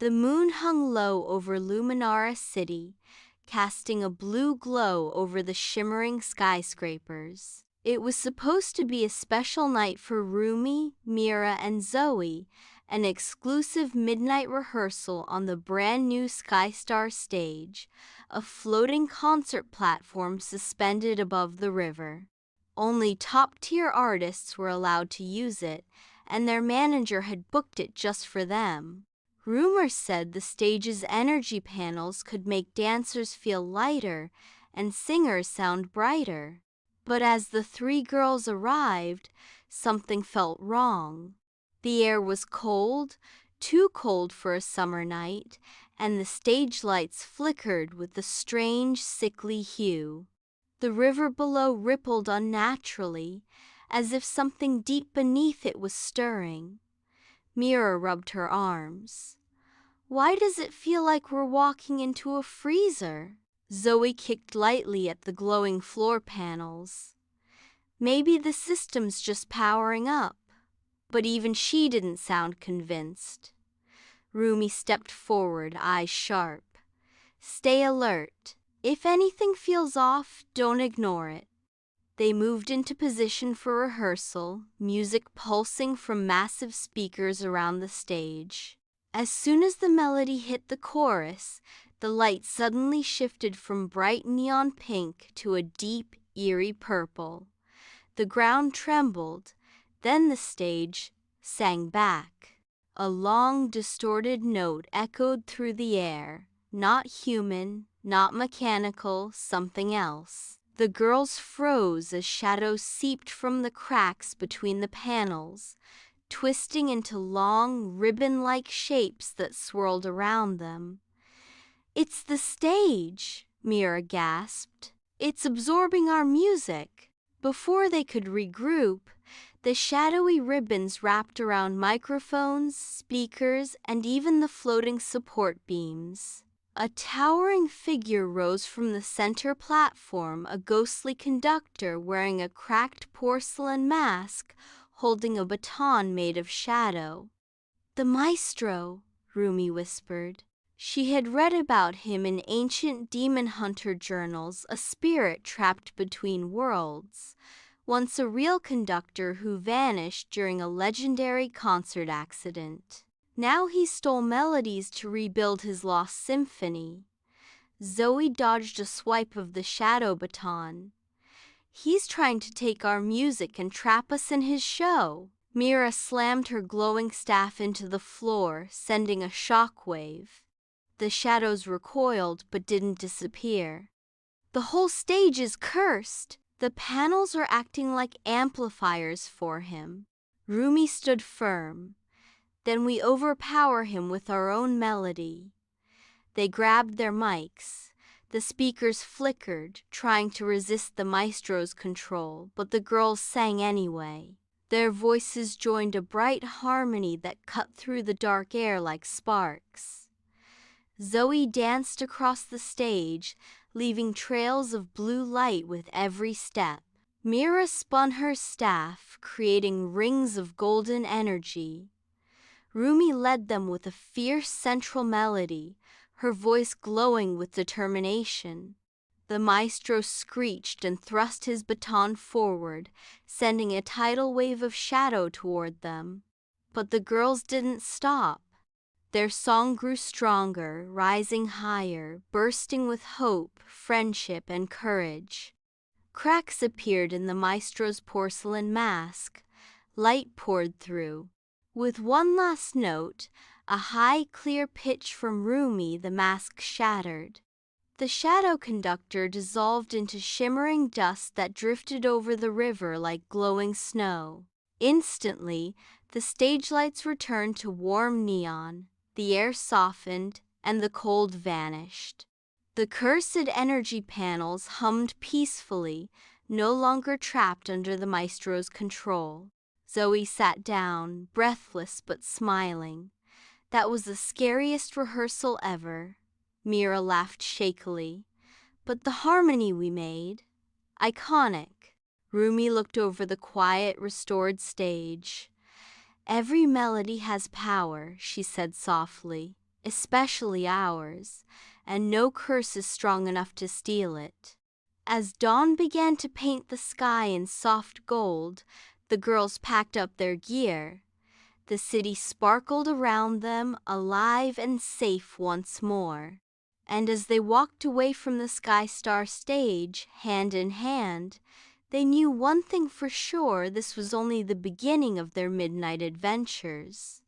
The moon hung low over Luminara City, casting a blue glow over the shimmering skyscrapers. It was supposed to be a special night for Rumi, Mira, and Zoey, an exclusive midnight rehearsal on the brand new SkyStar Stage, a floating concert platform suspended above the river. Only top-tier artists were allowed to use it, and their manager had booked it just for them. Rumors said the stage's energy panels could make dancers feel lighter and singers sound brighter. But as the three girls arrived, something felt wrong. The air was cold, too cold for a summer night, and the stage lights flickered with a strange, sickly hue. The river below rippled unnaturally, as if something deep beneath it was stirring. Mira rubbed her arms. "Why does it feel like we're walking into a freezer?" Zoey kicked lightly at the glowing floor panels. "Maybe the system's just powering up." But even she didn't sound convinced. Rumi stepped forward, eyes sharp. "Stay alert. If anything feels off, don't ignore it." They moved into position for rehearsal, music pulsing from massive speakers around the stage. As soon as the melody hit the chorus, the light suddenly shifted from bright neon pink to a deep, eerie purple. The ground trembled, then the stage sang back. A long, distorted note echoed through the air, not human, not mechanical, something else. The girls froze as shadows seeped from the cracks between the panels, twisting into long, ribbon-like shapes that swirled around them. "It's the stage," Mira gasped. "It's absorbing our music." Before they could regroup, the shadowy ribbons wrapped around microphones, speakers, and even the floating support beams. A towering figure rose from the center platform, a ghostly conductor wearing a cracked porcelain mask, holding a baton made of shadow. "The Maestro," Rumi whispered. She had read about him in ancient demon hunter journals, a spirit trapped between worlds, once a real conductor who vanished during a legendary concert accident. Now he stole melodies to rebuild his lost symphony. Zoey dodged a swipe of the shadow baton. "He's trying to take our music and trap us in his show." Mira slammed her glowing staff into the floor, sending a shockwave. The shadows recoiled but didn't disappear. "The whole stage is cursed. The panels are acting like amplifiers for him." Rumi stood firm. "Then we overpower him with our own melody." They grabbed their mics. The speakers flickered, trying to resist the maestro's control, but the girls sang anyway. Their voices joined a bright harmony that cut through the dark air like sparks. Zoey danced across the stage, leaving trails of blue light with every step. Mira spun her staff, creating rings of golden energy. Rumi led them with a fierce central melody, her voice glowing with determination. The maestro screeched and thrust his baton forward, sending a tidal wave of shadow toward them. But the girls didn't stop. Their song grew stronger, rising higher, bursting with hope, friendship, and courage. Cracks appeared in the maestro's porcelain mask. Light poured through. With one last note, a high, clear pitch from Rumi, the mask shattered. The shadow conductor dissolved into shimmering dust that drifted over the river like glowing snow. Instantly, the stage lights returned to warm neon. The air softened, and the cold vanished. The cursed energy panels hummed peacefully, no longer trapped under the maestro's control. Zoey sat down, breathless but smiling. "That was the scariest rehearsal ever." Mira laughed shakily. "But the harmony we made? Iconic." Rumi looked over the quiet, restored stage. "Every melody has power," she said softly. especially ours, and no curse is strong enough to steal it. As dawn began to paint the sky in soft gold, the girls packed up their gear. The city sparkled around them, alive and safe once more. And as they walked away from the SkyStar Stage, hand in hand, they knew one thing for sure: this was only the beginning of their midnight adventures.